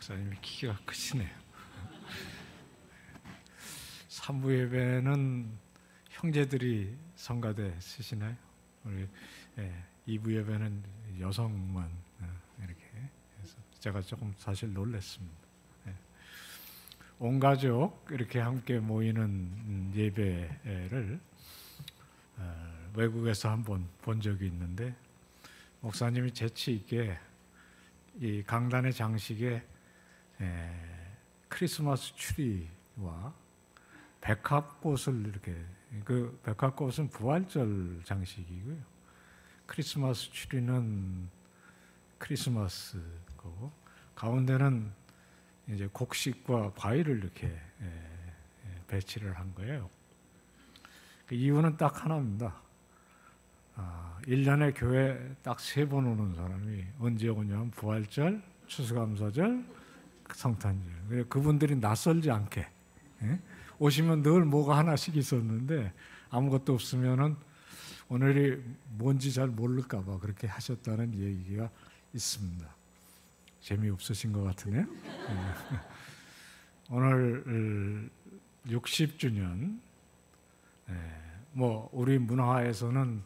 목사님이 키가 크시네요. 3부 예배는 형제들이 성가대 쓰시나요? 우리 2부 예배는 여성만 이렇게 해서 제가 조금 사실 놀랐습니다. 온 가족 이렇게 함께 모이는 예배를 외국에서 한번 본 적이 있는데 목사님이 재치 있게 이 강단의 장식에 크리스마스 추리와 백합꽃을 이렇게, 그 백합꽃은 부활절 장식이고요. 크리스마스 추리는 크리스마스 거고 가운데는 이제 곡식과 과일을 이렇게 배치를 한 거예요. 그 이유는 딱 하나입니다. 1년에 교회 딱 3번 오는 사람이 언제 오냐면 부활절, 추수감사절, 성탄절. 그분들이 낯설지 않게 오시면 늘 뭐가 하나씩 있었는데 아무것도 없으면은 오늘이 뭔지 잘 모를까 봐 그렇게 하셨다는 얘기가 있습니다. 재미없으신 것 같으네요. 오늘 60주년, 뭐 우리 문화에서는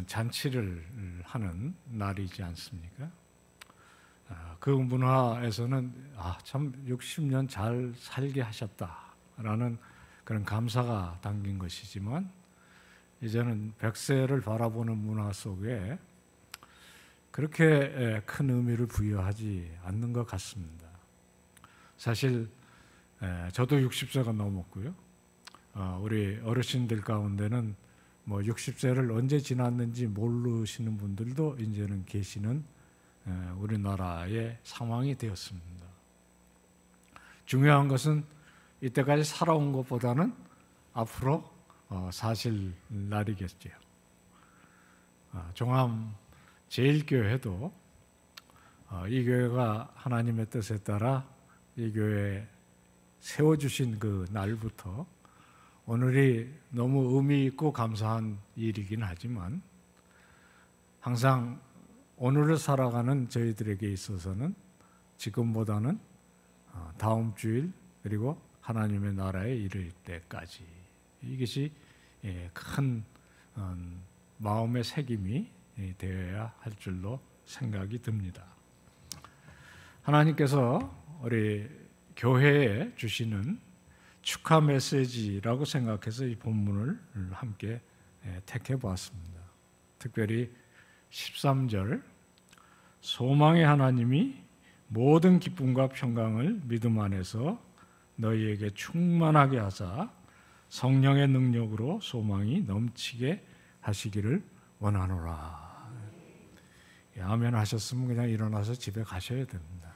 잔치를 하는 날이지 않습니까? 그 문화에서는 참 60년 잘 살게 하셨다라는 그런 감사가 담긴 것이지만 이제는 100세를 바라보는 문화 속에 그렇게 큰 의미를 부여하지 않는 것 같습니다. 사실 저도 60세가 넘었고요. 우리 어르신들 가운데는 뭐 60세를 언제 지났는지 모르시는 분들도 이제는 계시는 우리나라의 상황이 되었습니다. 중요한 것은 이때까지 살아온 것보다는 앞으로 사실 날이겠죠. 종암 제일교회도 이 교회가 하나님의 뜻에 따라 이 교회에 세워주신 그 날부터 오늘이 너무 의미 있고 감사한 일이긴 하지만 항상 오늘을 살아가는 저희들에게 있어서는 지금보다는 다음 주일 그리고 하나님의 나라에 이를 때까지 이것이 큰 마음의 새김이 되어야 할 줄로 생각이 듭니다. 하나님께서 우리 교회에 주시는 축하 메시지라고 생각해서 이 본문을 함께 택해 보았습니다. 특별히 13절 소망의 하나님이 모든 기쁨과 평강을 믿음 안에서 너희에게 충만하게 하사 성령의 능력으로 소망이 넘치게 하시기를 원하노라. 아멘 하셨으면 그냥 일어나서 집에 가셔야 됩니다.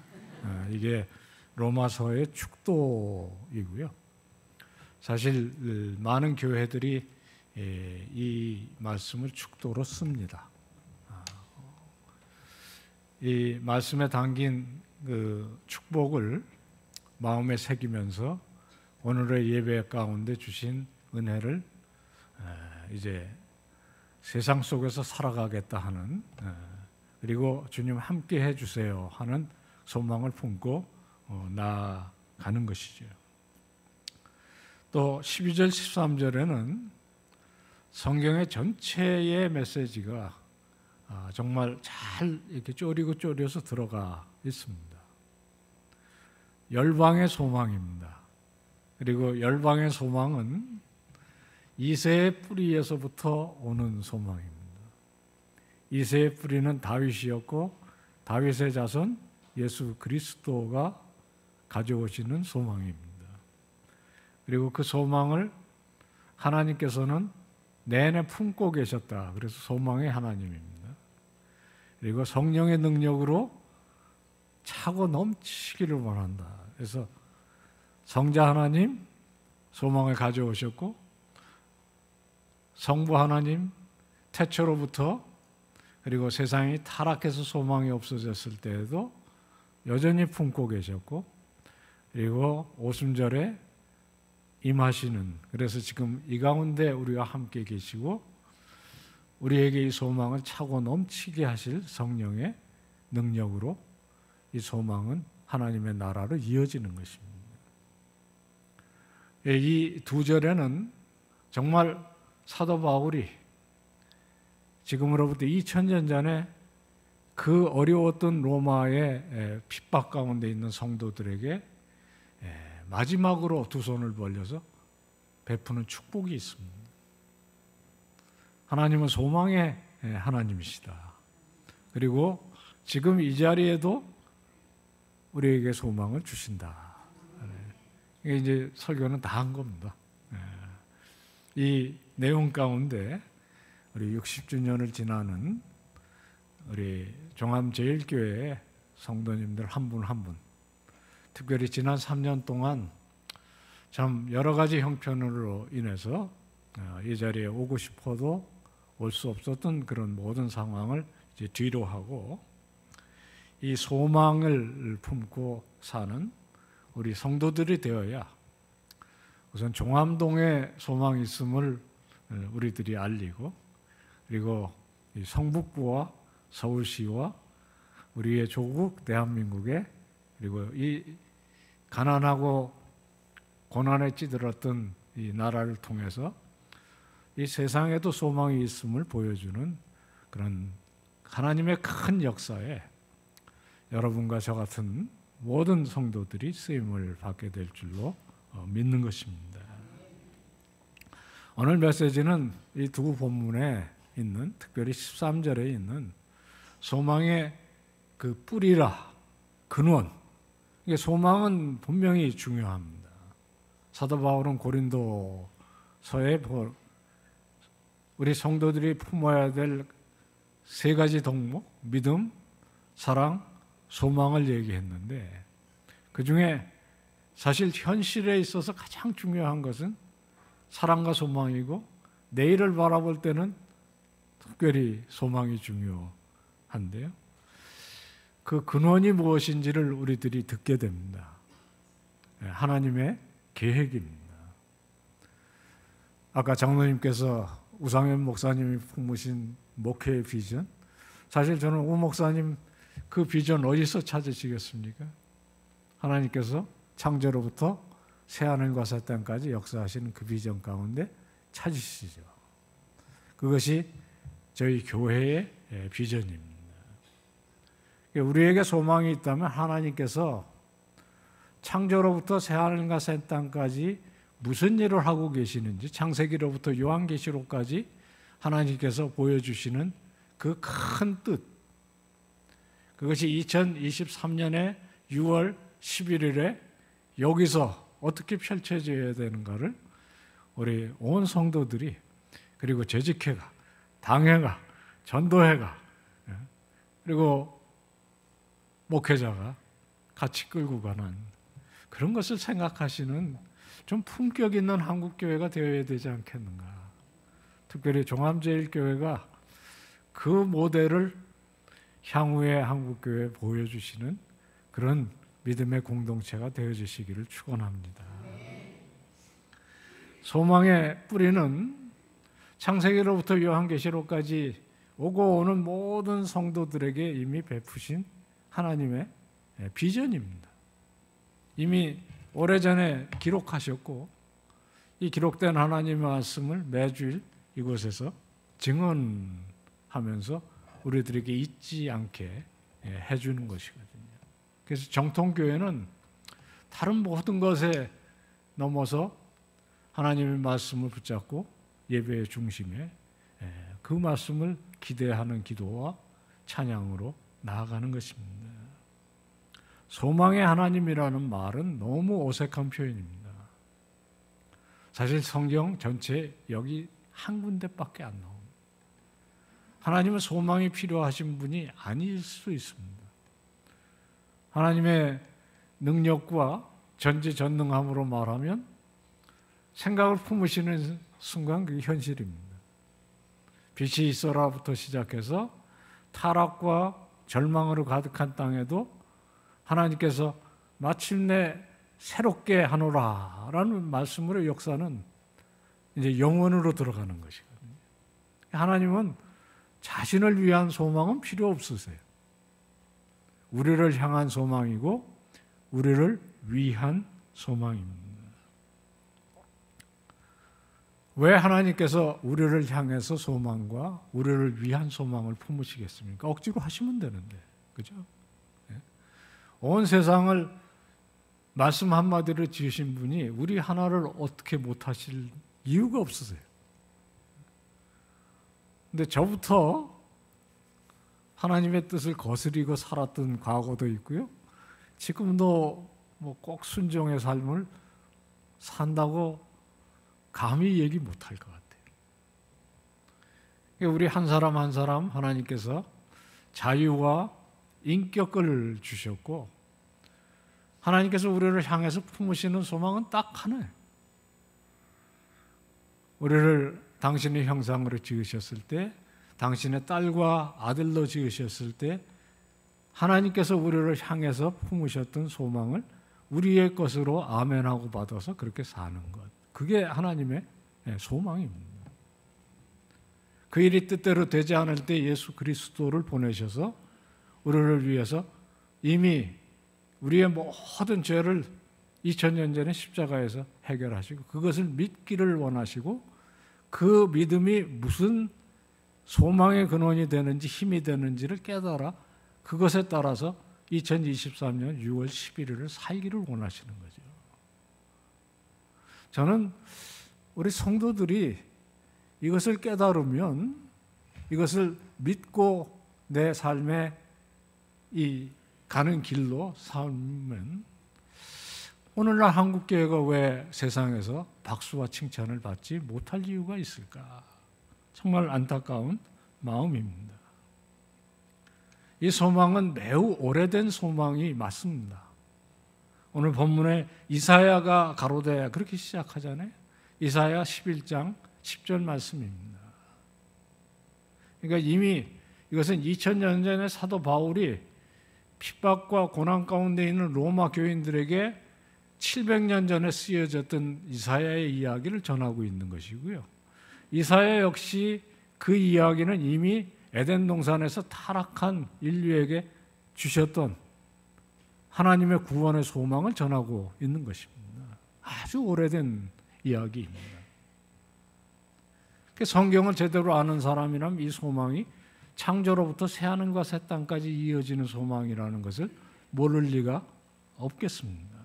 이게 로마서의 축도이고요. 사실 많은 교회들이 이 말씀을 축도로 씁니다. 이 말씀에 담긴 그 축복을 마음에 새기면서 오늘의 예배 가운데 주신 은혜를 이제 세상 속에서 살아가겠다 하는 그리고 주님 함께 해주세요 하는 소망을 품고 나아가는 것이죠. 또 12절 13절에는 성경의 전체의 메시지가 정말 잘 이렇게 쪼리고 쪼려서 들어가 있습니다. 열방의 소망입니다. 그리고 열방의 소망은 이새의 뿌리에서부터 오는 소망입니다. 이새의 뿌리는 다윗이었고 다윗의 자손 예수 그리스도가 가져오시는 소망입니다. 그리고 그 소망을 하나님께서는 내내 품고 계셨다. 그래서 소망의 하나님입니다. 그리고 성령의 능력으로 차고 넘치기를 원한다. 그래서 성자 하나님 소망을 가져오셨고 성부 하나님 태초로부터 그리고 세상이 타락해서 소망이 없어졌을 때에도 여전히 품고 계셨고 그리고 오순절에 임하시는 그래서 지금 이 가운데 우리가 함께 계시고 우리에게 이 소망을 차고 넘치게 하실 성령의 능력으로 이 소망은 하나님의 나라로 이어지는 것입니다. 이 두 절에는 정말 사도 바울이 지금으로부터 2000년 전에 그 어려웠던 로마의 핍박 가운데 있는 성도들에게 마지막으로 두 손을 벌려서 베푸는 축복이 있습니다. 하나님은 소망의 하나님이시다. 그리고 지금 이 자리에도 우리에게 소망을 주신다. 이게 이제 설교는 다 한 겁니다. 이 내용 가운데 우리 60주년을 지나는 우리 종암제일교회 성도님들 한 분 한 분, 특별히 지난 3년 동안 참 여러 가지 형편으로 인해서 이 자리에 오고 싶어도 올 수 없었던 그런 모든 상황을 이제 뒤로 하고 이 소망을 품고 사는 우리 성도들이 되어야 우선 종암동에 소망이 있음을 우리들이 알리고, 그리고 이 성북구와 서울시와 우리의 조국 대한민국에, 그리고 이 가난하고 고난에 찌들었던 이 나라를 통해서 이 세상에도 소망이 있음을 보여주는 그런 하나님의 큰 역사에 여러분과 저 같은 모든 성도들이 쓰임을 받게 될 줄로 믿는 것입니다. 오늘 메시지는 이 두 본문에 있는, 특별히 13절에 있는 소망의 그 뿌리라, 근원. 이게 소망은 분명히 중요합니다. 사도 바울은 고린도서에 우리 성도들이 품어야 될 세 가지 덕목, 믿음, 사랑, 소망을 얘기했는데, 그 중에 사실 현실에 있어서 가장 중요한 것은 사랑과 소망이고, 내일을 바라볼 때는 특별히 소망이 중요한데요. 그 근원이 무엇인지를 우리들이 듣게 됩니다. 하나님의 계획입니다. 아까 장로님께서 우상현 목사님이 품으신 목회의 비전, 사실 저는 우 목사님 그 비전 어디서 찾으시겠습니까? 하나님께서 창조로부터 새하늘과 새 땅까지 역사하시는 그 비전 가운데 찾으시죠. 그것이 저희 교회의 비전입니다. 우리에게 소망이 있다면 하나님께서 창조로부터 새하늘과 새 땅까지 무슨 일을 하고 계시는지, 창세기로부터 요한계시록까지 하나님께서 보여주시는 그 큰 뜻, 그것이 2023년의 6월 11일에 여기서 어떻게 펼쳐져야 되는가를 우리 온 성도들이, 그리고 재직회가, 당회가, 전도회가, 그리고 목회자가 같이 끌고 가는 그런 것을 생각하시는 좀 품격 있는 한국교회가 되어야 되지 않겠는가. 특별히 종암제일교회가 그 모델을 향후의 한국교회에 보여주시는 그런 믿음의 공동체가 되어주시기를 축원합니다. 소망의 뿌리는 창세기로부터 요한계시록까지 오고 오는 모든 성도들에게 이미 베푸신 하나님의 비전입니다. 이미 오래전에 기록하셨고, 이 기록된 하나님의 말씀을 매주일 이곳에서 증언하면서 우리들에게 잊지 않게 해주는 것이거든요. 그래서 정통교회는 다른 모든 것에 넘어서 하나님의 말씀을 붙잡고 예배의 중심에 그 말씀을 기대하는 기도와 찬양으로 나아가는 것입니다. 소망의 하나님이라는 말은 너무 어색한 표현입니다. 사실 성경 전체 여기 한 군데밖에 안 나옵니다. 하나님은 소망이 필요하신 분이 아닐 수 있습니다. 하나님의 능력과 전지전능함으로 말하면 생각을 품으시는 순간 그게 현실입니다. 빛이 있어라부터 시작해서 타락과 절망으로 가득한 땅에도 하나님께서 마침내 새롭게 하노라라는 말씀으로 역사는 이제 영원으로 들어가는 것이거든요. 하나님은 자신을 위한 소망은 필요 없으세요. 우리를 향한 소망이고 우리를 위한 소망입니다. 왜 하나님께서 우리를 향해서 소망과 우리를 위한 소망을 품으시겠습니까? 억지로 하시면 되는데, 그죠? 온 세상을 말씀 한마디로 지으신 분이 우리 하나를 어떻게 못하실 이유가 없으세요. 근데 저부터 하나님의 뜻을 거스리고 살았던 과거도 있고요. 지금도 뭐 꼭 순종의 삶을 산다고 감히 얘기 못할 것 같아요. 우리 한 사람 한 사람 하나님께서 자유와 인격을 주셨고 하나님께서 우리를 향해서 품으시는 소망은 딱 하나예요. 우리를 당신의 형상으로 지으셨을 때, 당신의 딸과 아들로 지으셨을 때 하나님께서 우리를 향해서 품으셨던 소망을 우리의 것으로 아멘하고 받아서 그렇게 사는 것. 그게 하나님의 소망입니다. 그 일이 뜻대로 되지 않을 때 예수 그리스도를 보내셔서 우리를 위해서 이미 우리의 모든 죄를 2000년 전에 십자가에서 해결하시고 그것을 믿기를 원하시고 그 믿음이 무슨 소망의 근원이 되는지 힘이 되는지를 깨달아 그것에 따라서 2023년 6월 11일을 살기를 원하시는 거죠. 저는 우리 성도들이 이것을 깨달으면 이것을 믿고 내 삶에 이 가는 길로 살면 오늘날 한국교회가 왜 세상에서 박수와 칭찬을 받지 못할 이유가 있을까? 정말 안타까운 마음입니다. 이 소망은 매우 오래된 소망이 맞습니다. 오늘 본문에 이사야가 가로되 그렇게 시작하잖아요. 이사야 11장 10절 말씀입니다. 그러니까 이미 이것은 2000년 전에 사도 바울이 핍박과 고난 가운데 있는 로마 교인들에게 700년 전에 쓰여졌던 이사야의 이야기를 전하고 있는 것이고요. 이사야 역시 그 이야기는 이미 에덴 동산에서 타락한 인류에게 주셨던 하나님의 구원의 소망을 전하고 있는 것입니다. 아주 오래된 이야기입니다. 성경을 제대로 아는 사람이라면 이 소망이 창조로부터 새하늘과 새 땅까지 이어지는 소망이라는 것을 모를 리가 없겠습니다.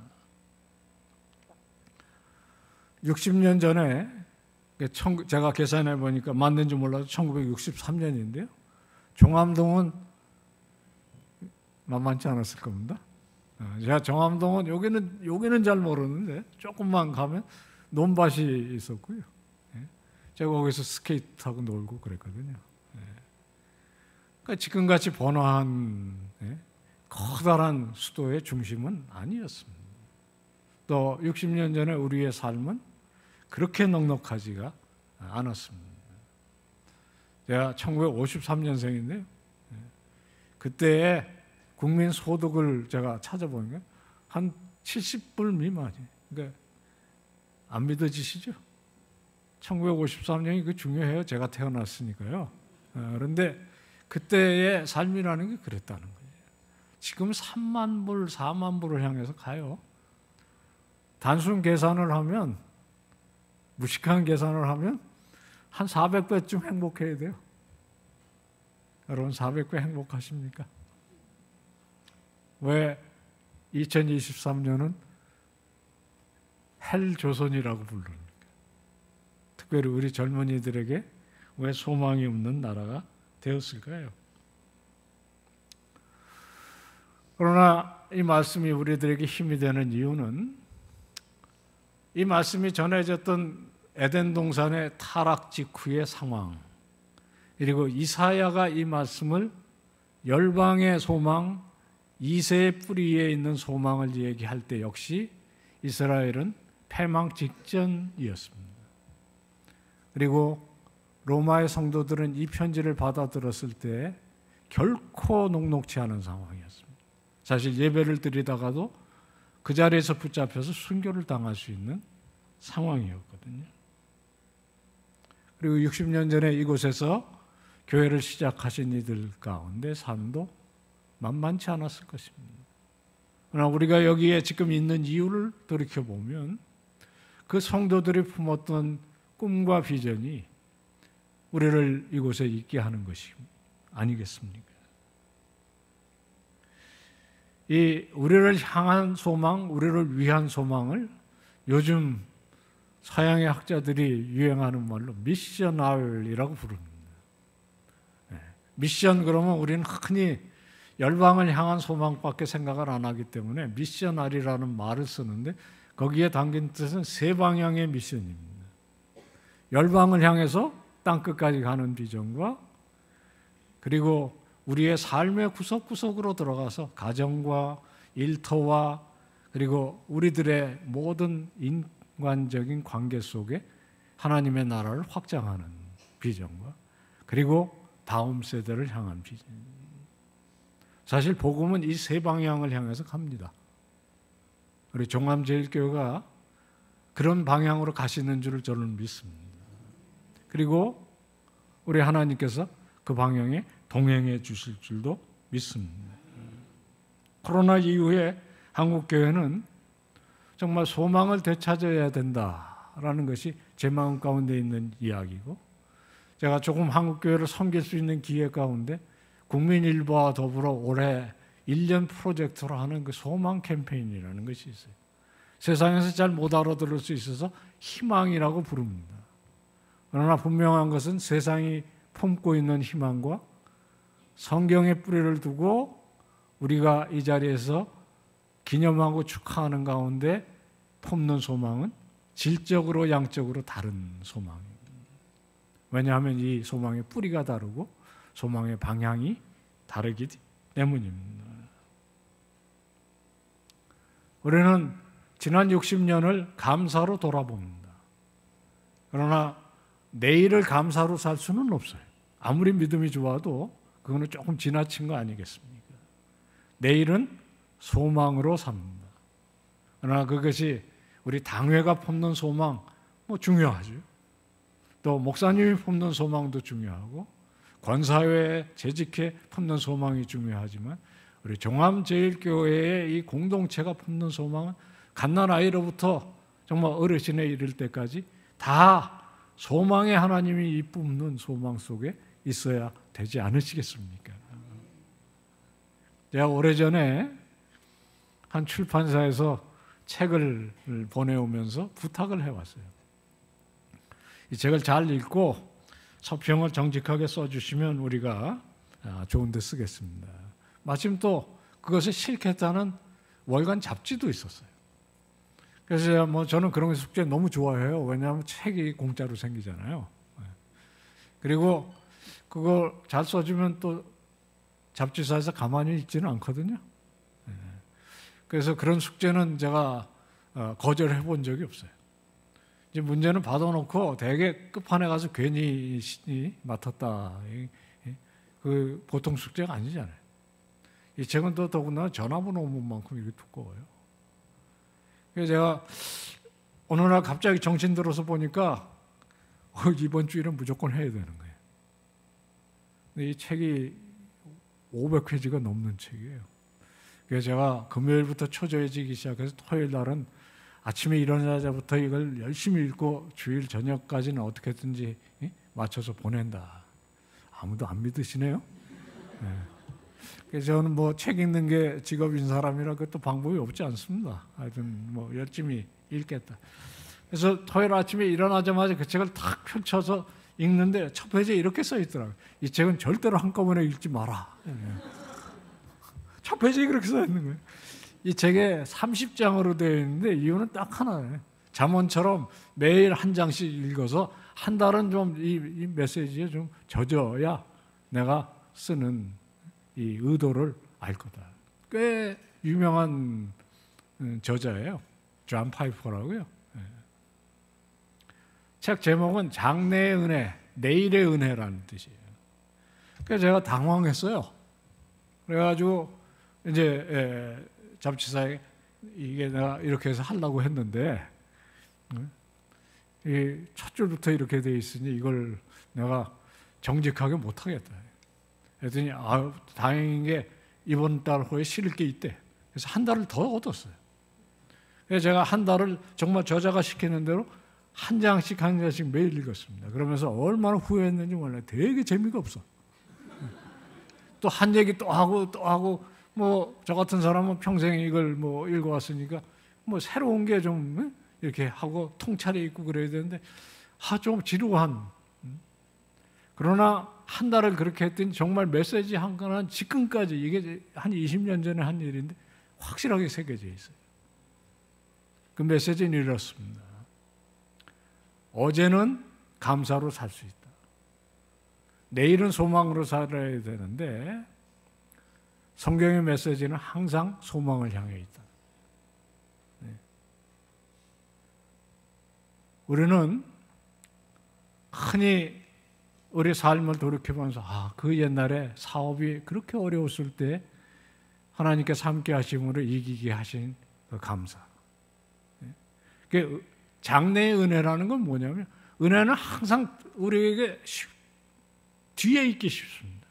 60년 전에 제가 계산해 보니까 맞는지 몰라도 1963년인데요. 종암동은 만만치 않았을 겁니다. 제가 종암동은 여기는 잘 모르는데 조금만 가면 논밭이 있었고요. 제가 거기서 스케이트 타고 놀고 그랬거든요. 그러니까 지금같이 번화한 커다란 수도의 중심은 아니었습니다. 또 60년 전에 우리의 삶은 그렇게 넉넉하지가 않았습니다. 제가 1953년생인데요. 그때의 국민 소득을 제가 찾아보니까 한 70불 미만이에요. 그러니까 안 믿어지시죠? 1953년이 그 중요해요. 제가 태어났으니까요. 그런데 그때의 삶이라는 게 그랬다는 거예요. 지금 3만 불, 4만 불을 향해서 가요. 단순 계산을 하면, 무식한 계산을 하면 한 400배쯤 행복해야 돼요. 여러분 400배 행복하십니까? 왜 2023년은 헬조선이라고 부릅니까? 특별히 우리 젊은이들에게 왜 소망이 없는 나라가 되었을까요? 그러나 이 말씀이 우리들에게 힘이 되는 이유는 이 말씀이 전해졌던 에덴 동산의 타락 직후의 상황, 그리고 이사야가 이 말씀을 열방의 소망, 이새의 뿌리에 있는 소망을 얘기할 때 역시 이스라엘은 패망 직전이었습니다. 그리고 로마의 성도들은 이 편지를 받아들었을 때 결코 녹록지 않은 상황이었습니다. 사실 예배를 드리다가도 그 자리에서 붙잡혀서 순교를 당할 수 있는 상황이었거든요. 그리고 60년 전에 이곳에서 교회를 시작하신 이들 가운데 삶도 만만치 않았을 것입니다. 그러나 우리가 여기에 지금 있는 이유를 돌이켜보면 그 성도들이 품었던 꿈과 비전이 우리를 이곳에 있게 하는 것이 아니겠습니까? 이 우리를 향한 소망, 우리를 위한 소망을 요즘 서양의 학자들이 유행하는 말로 미셔널이라고 부릅니다. 미션 그러면 우리는 흔히 열방을 향한 소망밖에 생각을 안 하기 때문에 미셔널이라는 말을 쓰는데 거기에 담긴 뜻은 세 방향의 미션입니다. 열방을 향해서 땅끝까지 가는 비전과 그리고 우리의 삶의 구석구석으로 들어가서 가정과 일터와 그리고 우리들의 모든 인간적인 관계 속에 하나님의 나라를 확장하는 비전과 그리고 다음 세대를 향한 비전. 사실 복음은 이 세 방향을 향해서 갑니다. 우리 종암제일교회가 그런 방향으로 가시는 줄을 저는 믿습니다. 그리고 우리 하나님께서 그 방향에 동행해 주실 줄도 믿습니다. 코로나 이후에 한국교회는 정말 소망을 되찾아야 된다라는 것이 제 마음 가운데 있는 이야기고 제가 조금 한국교회를 섬길 수 있는 기회 가운데 국민일보와 더불어 올해 1년 프로젝트로 하는 그 소망 캠페인이라는 것이 있어요. 세상에서 잘 못 알아들을 수 있어서 희망이라고 부릅니다. 그러나 분명한 것은 세상이 품고 있는 희망과 성경의 뿌리를 두고 우리가 이 자리에서 기념하고 축하하는 가운데 품는 소망은 질적으로 양적으로 다른 소망입니다. 왜냐하면 이 소망의 뿌리가 다르고 소망의 방향이 다르기 때문입니다. 우리는 지난 60년을 감사로 돌아봅니다. 그러나 내일을 감사로 살 수는 없어요. 아무리 믿음이 좋아도 그거는 조금 지나친 거 아니겠습니까? 내일은 소망으로 삽니다. 그러나 그것이 우리 당회가 품는 소망 중요하죠. 또 목사님이 품는 소망도 중요하고 권사회에 재직해 품는 소망이 중요하지만 우리 종암제일교회의 이 공동체가 품는 소망은 갓난아이로부터 정말 어르신에 이를 때까지 다 소망의 하나님이 품는 소망 속에 있어야 되지 않으시겠습니까? 제가 오래전에 한 출판사에서 책을 보내오면서 부탁을 해왔어요. 이 책을 잘 읽고 서평을 정직하게 써주시면 우리가 좋은 데 쓰겠습니다. 마침 또 그것을 싫겠다는 월간 잡지도 있었어요. 그래서 저는 그런 숙제 너무 좋아해요. 왜냐하면 책이 공짜로 생기잖아요. 그리고 그걸 잘 써주면 또 잡지사에서 가만히 있지는 않거든요. 그래서 그런 숙제는 제가 거절해 본 적이 없어요. 이제 문제는 받아놓고 대개 끝판에 가서 괜히 맡았다. 그 보통 숙제가 아니잖아요. 이 책은 또 더군다나 전화번호 업무만큼 이렇게 두꺼워요. 그래서 제가 어느 날 갑자기 정신 들어서 보니까 이번 주일은 무조건 해야 되는 거예요. 근데 이 책이 500페이지가 넘는 책이에요. 그래서 제가 금요일부터 초조해지기 시작해서 토요일 날은 아침에 일어나자부터 이걸 열심히 읽고 주일 저녁까지는 어떻게든지 맞춰서 보낸다. 아무도 안 믿으시네요. 네. 그래서 저는 책 읽는 게 직업인 사람이라 그것도 방법이 없지 않습니다. 하여튼 열심히 읽겠다. 그래서 토요일 아침에 일어나자마자 그 책을 탁 펼쳐서 읽는데 첫 페이지에 이렇게 써 있더라고요. 이 책은 절대로 한꺼번에 읽지 마라. 첫 페이지에 그렇게 써 있는 거예요. 이 책에 30장으로 되어 있는데 이유는 딱 하나예요. 잠언처럼 매일 한 장씩 읽어서 한 달은 좀 이 메시지에 좀 젖어야 내가 쓰는 이 의도를 알 거다. 꽤 유명한 저자예요. 존 파이퍼라고요. 책 제목은 장래의 은혜, 내일의 은혜라는 뜻이에요. 그래서 제가 당황했어요. 그래가지고 이제 잡지사에 이게 내가 이렇게 해서 하려고 했는데 이 첫 줄부터 이렇게 돼 있으니 이걸 내가 정직하게 못 하겠다. 그랬더니 다행인 게 이번 달 후에 실을 게 있대. 그래서 한 달을 더 얻었어요. 그래서 제가 한 달을 정말 저자가 시키는 대로 한 장씩 매일 읽었습니다. 그러면서 얼마나 후회했는지 몰라요. 되게 재미가 없어. 또 한 얘기 또 하고 뭐 저 같은 사람은 평생 이걸 뭐 읽어왔으니까 뭐 새로운 게 좀 이렇게 하고 통찰이 있고 그래야 되는데 좀 지루한. 그러나 한 달을 그렇게 했더니 정말 메시지 한 건은 지금까지 이게 한 20년 전에 한 일인데 확실하게 새겨져 있어요. 그 메시지는 이렇습니다. 어제는 감사로 살 수 있다. 내일은 소망으로 살아야 되는데 성경의 메시지는 항상 소망을 향해 있다. 네. 우리는 흔히 우리 삶을 돌이켜보면서 그 옛날에 사업이 그렇게 어려웠을 때 하나님께서 함께 하심으로 이기게 하신 그 감사. 그 장래의 은혜라는 건 뭐냐면 은혜는 항상 우리에게 뒤에 있기 쉽습니다.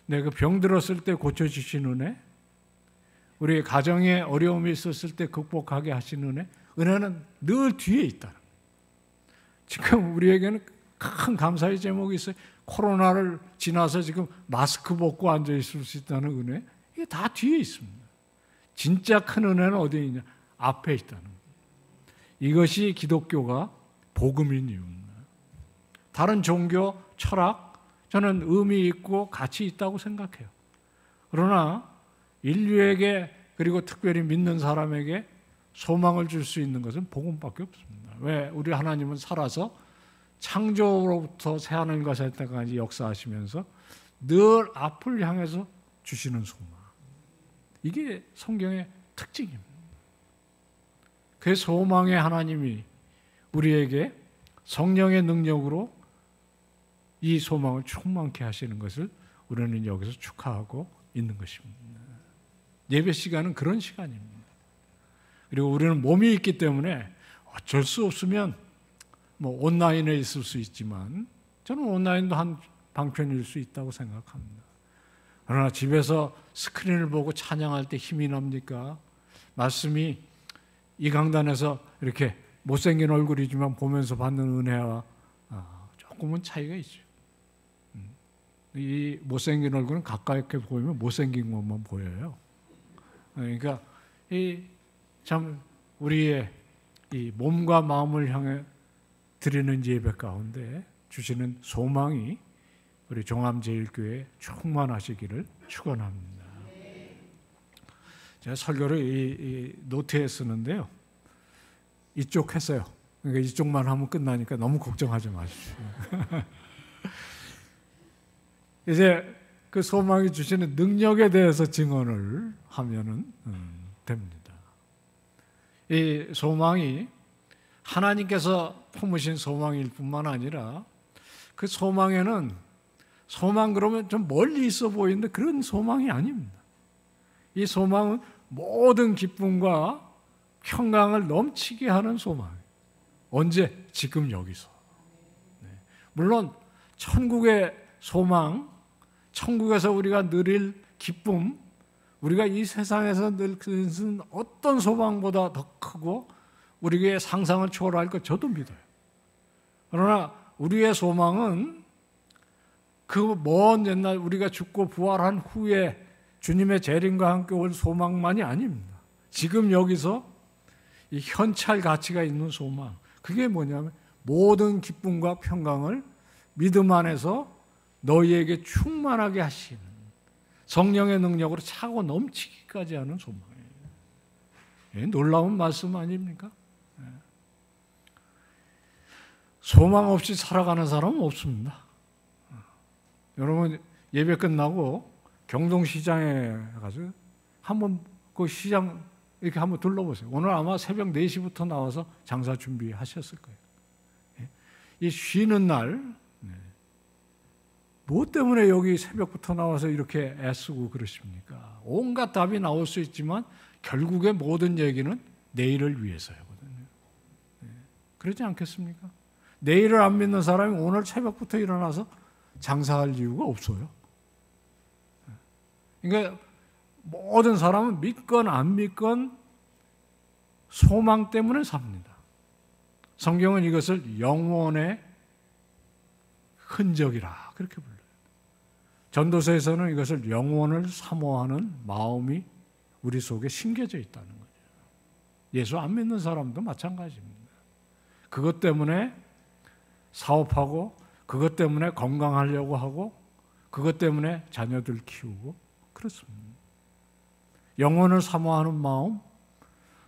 내가 병 들었을 때 고쳐주신 은혜, 우리 가정에 어려움이 있었을 때 극복하게 하신 은혜, 은혜는 늘 뒤에 있다. 지금 우리에게는 큰 감사의 제목이 있어요. 코로나를 지나서 지금 마스크 벗고 앉아 있을 수 있다는 은혜, 이게 다 뒤에 있습니다. 진짜 큰 은혜는 어디에 있냐? 앞에 있다는 거예요. 이것이 기독교가 복음인 이유입니다. 다른 종교, 철학, 저는 의미 있고 가치 있다고 생각해요. 그러나 인류에게 그리고 특별히 믿는 사람에게 소망을 줄 수 있는 것은 복음밖에 없습니다. 왜? 우리 하나님은 살아서 창조로부터 새하늘과 새 땅까지 역사하시면서 늘 앞을 향해서 주시는 소망. 이게 성경의 특징입니다. 그 소망의 하나님이 우리에게 성령의 능력으로 이 소망을 충만케 하시는 것을 우리는 여기서 축하하고 있는 것입니다. 예배 시간은 그런 시간입니다. 그리고 우리는 몸이 있기 때문에 어쩔 수 없으면 뭐 온라인에 있을 수 있지만 저는 온라인도 한 방편일 수 있다고 생각합니다. 그러나 집에서 스크린을 보고 찬양할 때 힘이 납니까? 말씀이 이 강단에서 이렇게 못생긴 얼굴이지만 보면서 받는 은혜와 조금은 차이가 있죠. 이 못생긴 얼굴은 가까이 보이면 못생긴 것만 보여요. 그러니까 참 우리의 이 몸과 마음을 향해 드리는 예배 가운데 주시는 소망이 우리 종암제일교회에 충만하시기를 축원합니다. 제가 설교를 이 노트에 쓰는데요. 이쪽 했어요. 그러니까 이쪽만 하면 끝나니까 너무 걱정하지 마십시오. 이제 그 소망이 주시는 능력에 대해서 증언을 하면은 됩니다. 이 소망이 하나님께서 품으신 소망일 뿐만 아니라 그 소망에는 소망 그러면 좀 멀리 있어 보이는데 그런 소망이 아닙니다. 이 소망은 모든 기쁨과 평강을 넘치게 하는 소망이에요. 언제? 지금 여기서. 물론 천국의 소망, 천국에서 우리가 누릴 기쁨, 우리가 이 세상에서 누리는 어떤 소망보다 더 크고 우리의 상상을 초월할 것 저도 믿어요. 그러나 우리의 소망은 그 먼 옛날 우리가 죽고 부활한 후에 주님의 재림과 함께 올 소망만이 아닙니다. 지금 여기서 이 현찰 가치가 있는 소망, 그게 뭐냐면 모든 기쁨과 평강을 믿음 안에서 너희에게 충만하게 하시는 성령의 능력으로 차고 넘치기까지 하는 소망이에요. 놀라운 말씀 아닙니까? 소망 없이 살아가는 사람은 없습니다. 여러분 예배 끝나고 경동시장에 가서 한번 그 시장 이렇게 한번 둘러보세요. 오늘 아마 새벽 4시부터 나와서 장사 준비하셨을 거예요. 이 쉬는 날, 뭐 때문에 여기 새벽부터 나와서 이렇게 애쓰고 그러십니까? 온갖 답이 나올 수 있지만 결국에 모든 얘기는 내일을 위해서거든요. 그렇지 않겠습니까? 내일을 안 믿는 사람이 오늘 새벽부터 일어나서 장사할 이유가 없어요. 그러니까 모든 사람은 믿건 안 믿건 소망 때문에 삽니다. 성경은 이것을 영혼의 흔적이라 그렇게 불러요. 전도서에서는 이것을 영혼을 사모하는 마음이 우리 속에 심겨져 있다는 거죠. 예수 안 믿는 사람도 마찬가지입니다. 그것 때문에 사업하고, 그것 때문에 건강하려고 하고, 그것 때문에 자녀들 키우고 그렇습니다. 영혼을 사모하는 마음,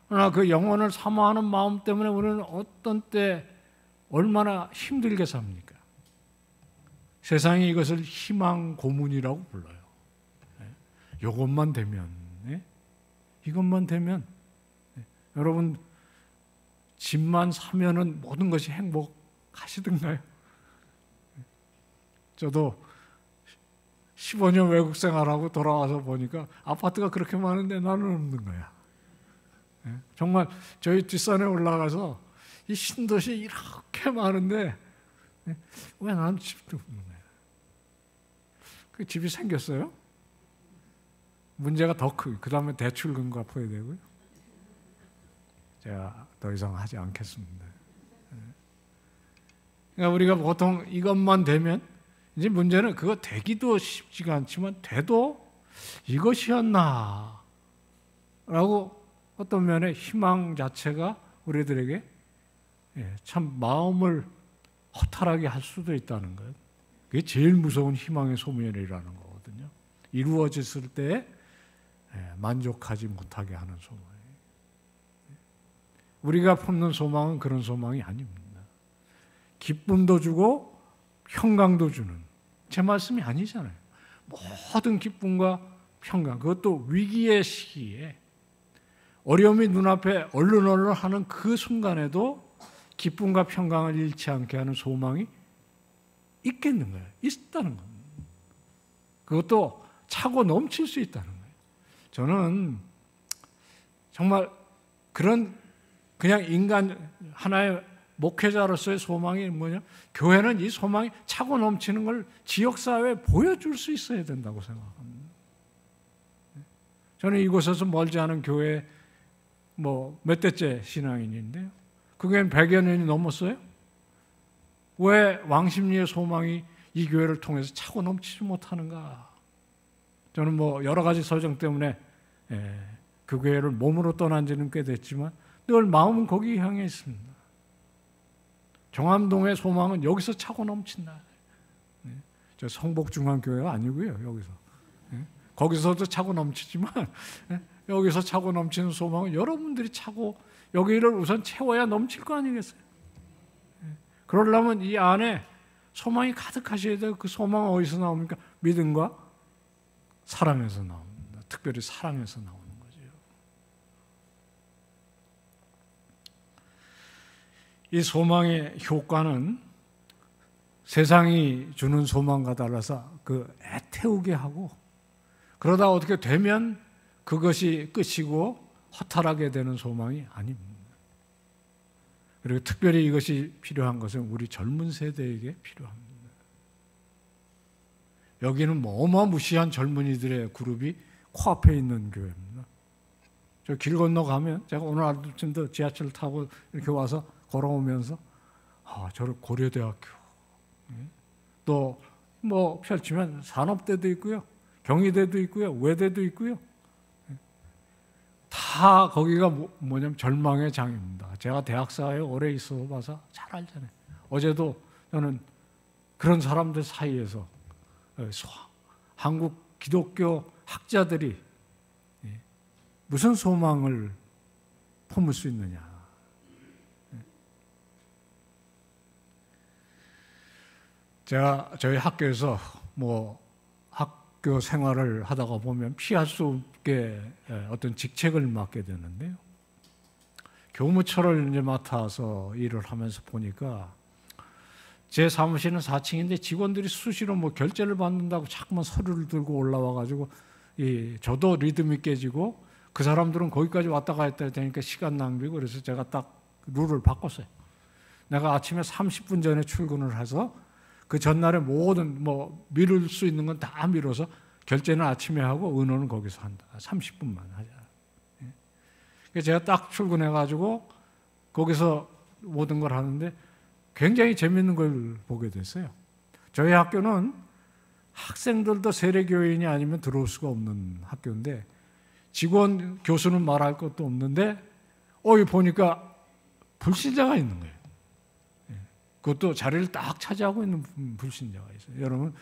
그러나 그 영혼을 사모하는 마음 때문에 우리는 어떤 때 얼마나 힘들게 삽니까? 세상이 이것을 희망 고문이라고 불러요. 이것만 되면, 이것만 되면, 여러분 집만 사면은 모든 것이 행복하시던가요? 저도 15년 외국 생활하고 돌아와서 보니까 아파트가 그렇게 많은데 나는 없는 거야. 정말 저희 뒷산에 올라가서 이 신도시 이렇게 많은데 왜 나는 집도 없는 거야? 그 집이 생겼어요? 문제가 더 크고 그 다음에 대출금 갚아야 되고요. 제가 더 이상 하지 않겠습니다. 그러니까 우리가 보통 이것만 되면, 이제 문제는 그거 되기도 쉽지가 않지만 돼도 이것이었나 라고 어떤 면에 희망 자체가 우리들에게 참 마음을 허탈하게 할 수도 있다는 거예요. 그게 제일 무서운 희망의 소멸이라는 거거든요. 이루어졌을 때 만족하지 못하게 하는 소망. 우리가 품는 소망은 그런 소망이 아닙니다. 기쁨도 주고 평강도 주는, 제 말씀이 아니잖아요. 모든 기쁨과 평강, 그것도 위기의 시기에 어려움이 눈앞에 얼른얼른 하는 그 순간에도 기쁨과 평강을 잃지 않게 하는 소망이 있겠는 거예요. 있다는 겁니다. 그것도 차고 넘칠 수 있다는 거예요. 저는 정말 그냥 인간 하나의 목회자로서의 소망이 뭐냐? 교회는 이 소망이 차고 넘치는 걸 지역사회에 보여줄 수 있어야 된다고 생각합니다. 저는 이곳에서 멀지 않은 교회 몇 대째 신앙인인데요. 그게 100여 년이 넘었어요. 왜 왕십리의 소망이 이 교회를 통해서 차고 넘치지 못하는가? 저는 여러 가지 사정 때문에 그 교회를 몸으로 떠난 지는 꽤 됐지만 늘 마음은 거기 향해 있습니다. 정암동의 소망은 여기서 차고 넘친다. 저 성복중앙교회가 아니고요. 여기서. 거기서도 차고 넘치지만 여기서 차고 넘치는 소망은 여러분들이 차고 여기를 우선 채워야 넘칠 거 아니겠어요? 그러려면 이 안에 소망이 가득하셔야 돼요. 그 소망은 어디서 나옵니까? 믿음과 사랑에서 나옵니다. 특별히 사랑에서 나오는 거죠. 이 소망의 효과는 세상이 주는 소망과 달라서 애태우게 하고, 그러다 어떻게 되면 그것이 끝이고 허탈하게 되는 소망이 아닙니다. 그리고 특별히 이것이 필요한 것은 우리 젊은 세대에게 필요합니다. 여기는 어마무시한 젊은이들의 그룹이 코앞에 있는 교회입니다. 저 길 건너가면, 제가 오늘 아침도 지하철 타고 이렇게 와서 걸어오면서 저를 고려대학교, 또 펼치면 산업대도 있고요, 경희대도 있고요, 외대도 있고요. 다 거기가 뭐냐면 절망의 장입니다. 제가 대학사에 오래 있어 봐서 잘 알잖아요. 어제도 저는 그런 사람들 사이에서 한국 기독교 학자들이 무슨 소망을 품을 수 있느냐. 제가 저희 학교에서 학교 생활을 하다가 보면 피할 수 없게 어떤 직책을 맡게 되는데요. 교무처를 이제 맡아서 일을 하면서 보니까 제 사무실은 4층인데 직원들이 수시로 결제를 받는다고 자꾸만 서류를 들고 올라와가지고 저도 리듬이 깨지고 그 사람들은 거기까지 왔다 갔다 되니까 시간 낭비고, 그래서 제가 딱 룰을 바꿨어요. 내가 아침에 30분 전에 출근을 해서 그 전날에 모든 미룰 수 있는 건 다 미뤄서 결제는 아침에 하고 의논은 거기서 한다. 30분만 하자. 그래서 제가 딱 출근해가지고 거기서 모든 걸 하는데 굉장히 재밌는 걸 보게 됐어요. 저희 학교는 학생들도 세례교인이 아니면 들어올 수가 없는 학교인데 직원, 교수는 말할 것도 없는데 여기 보니까 불신자가 있는 거예요. 그것도 자리를 딱 차지하고 있는 불신자가 있어요. 여러분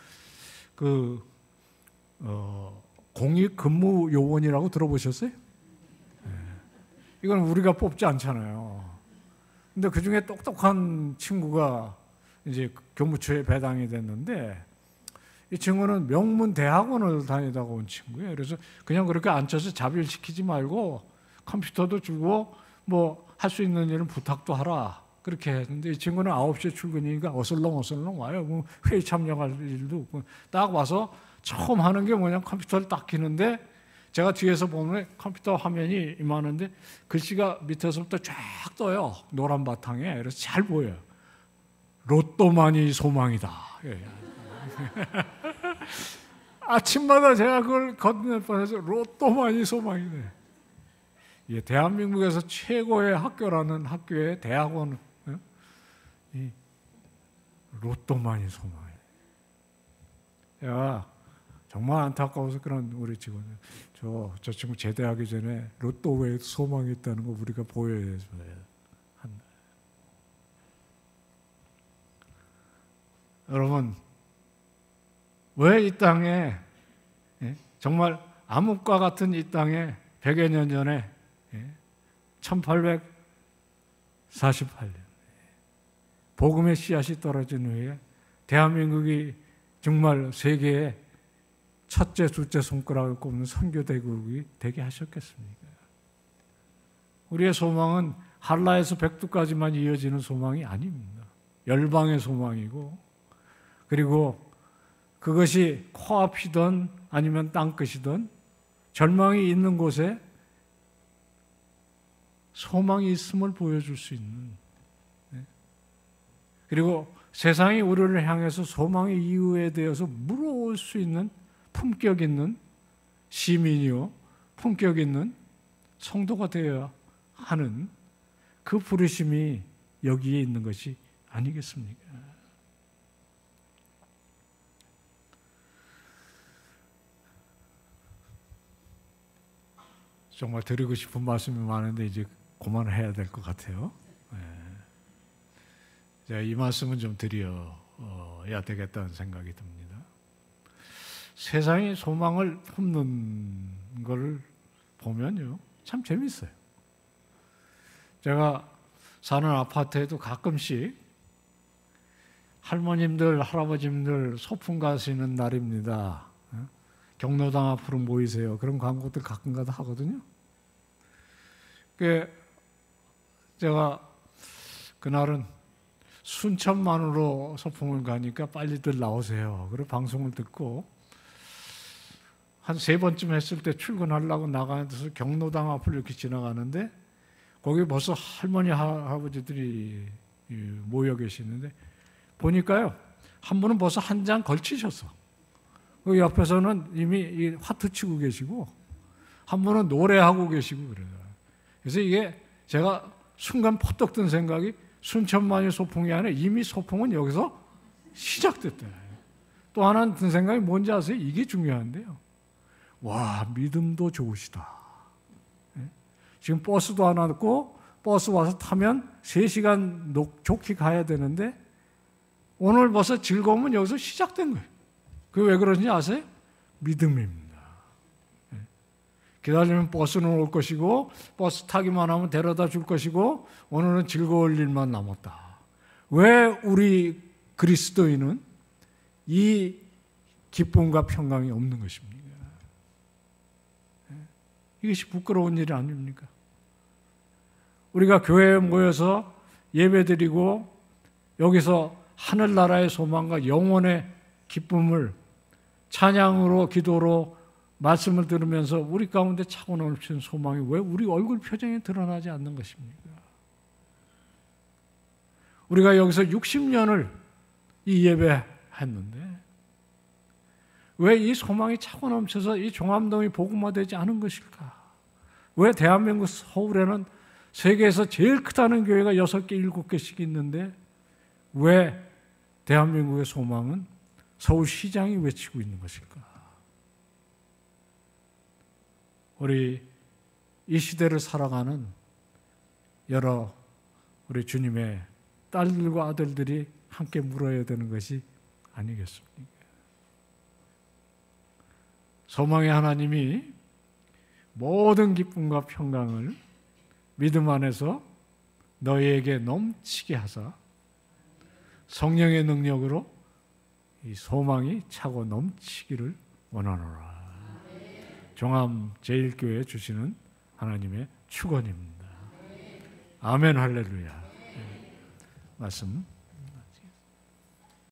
공익근무요원이라고 들어보셨어요? 이건 우리가 뽑지 않잖아요. 근데 그 중에 똑똑한 친구가 이제 교무처에 배당이 됐는데 이 친구는 명문 대학원을 다니다가 온 친구예요. 그래서 그냥 그렇게 앉혀서 자별시키지 말고 컴퓨터도 주고 뭐 할 수 있는 일은 부탁도 하라. 그렇게 했는데 이 친구는 9시에 출근이니까 어슬렁 와요. 뭐 회의 참여할 일도 없고 딱 와서 처음 하는 게 뭐냐 컴퓨터를 딱 키는데 제가 뒤에서 보면 컴퓨터 화면이 이만한데 글씨가 밑에서부터 쫙 떠요. 노란 바탕에. 그래서 잘 보여요. 로또만이 소망이다. 아침마다 제가 그걸 건널 뻔해서 로또만이 소망이네. 예, 대한민국에서 최고의 학교라는 학교의 대학원 이 로또만이 소망이에요. 제가 정말 안타까워서 그런 우리 직원들 저 친구 제대하기 전에 로또 외에 소망이 있다는 거 우리가 보여줘야 한다. 여러분 왜 이 땅에 정말 암흑과 같은 이 땅에 100여 년 전에 1848년 복음의 씨앗이 떨어진 후에 대한민국이 정말 세계에 첫째, 둘째 손가락을 꼽는 선교대국이 되게 하셨겠습니까? 우리의 소망은 한라에서 백두까지만 이어지는 소망이 아닙니다. 열방의 소망이고 그리고 그것이 코앞이든 아니면 땅끝이든 절망이 있는 곳에 소망이 있음을 보여줄 수 있는 그리고 세상이 우리를 향해서 소망의 이유에 대해서 물어올 수 있는 품격 있는 시민이요 품격 있는 성도가 되어야 하는 그 부르심이 여기에 있는 것이 아니겠습니까? 정말 드리고 싶은 말씀이 많은데 이제 그만해야 될 것 같아요. 제가 이 말씀은 좀 드려야 되겠다는 생각이 듭니다. 세상이 소망을 품는 걸 보면요 참 재밌어요. 제가 사는 아파트에도 가끔씩 할머님들, 할아버님들 소풍 가시는 날입니다. 경로당 앞으로 모이세요. 그런 광고들 가끔가다 하거든요. 제가 그날은 순천만으로 소풍을 가니까 빨리들 나오세요. 그리고 방송을 듣고 한 3번쯤 했을 때 출근하려고 나가는 데서 경로당 앞을 이렇게 지나가는데 거기 벌써 할머니, 할아버지들이 모여 계시는데 보니까요 한 분은 벌써 한 장 걸치셨어. 그 옆에서는 이미 화투 치고 계시고 한 분은 노래하고 계시고 그래요. 그래서 이게 제가 순간 퍼뜩 든 생각이 순천만이 소풍이 아니라 이미 소풍은 여기서 시작됐다. 또 하나 든 생각이 뭔지 아세요? 이게 중요한데요. 와, 믿음도 좋으시다. 지금 버스도 안 왔고 버스 와서 타면 3시간 좋게 가야 되는데 오늘 벌써 즐거움은 여기서 시작된 거예요. 그게 왜 그런지 아세요? 믿음입니다. 기다리면 버스는 올 것이고 버스 타기만 하면 데려다 줄 것이고 오늘은 즐거울 일만 남았다. 왜 우리 그리스도인은 이 기쁨과 평강이 없는 것입니까? 이것이 부끄러운 일이 아닙니까? 우리가 교회에 모여서 예배드리고 여기서 하늘나라의 소망과 영혼의 기쁨을 찬양으로 기도로 말씀을 들으면서 우리 가운데 차고 넘치는 소망이 왜 우리 얼굴 표정에 드러나지 않는 것입니까? 우리가 여기서 60년을 이 예배 했는데 왜 이 소망이 차고 넘쳐서 이 종암동이 복음화되지 않은 것일까? 왜 대한민국 서울에는 세계에서 제일 크다는 교회가 6개, 7개씩 있는데 왜 대한민국의 소망은 서울시장이 외치고 있는 것일까? 우리 이 시대를 살아가는 여러 우리 주님의 딸들과 아들들이 함께 물어야 되는 것이 아니겠습니까? 소망의 하나님이 모든 기쁨과 평강을 믿음 안에서 너희에게 넘치게 하사 성령의 능력으로 이 소망이 차고 넘치기를 원하노라. 종암 제1교회 주시는 하나님의 축원입니다. 아멘 할렐루야. 말씀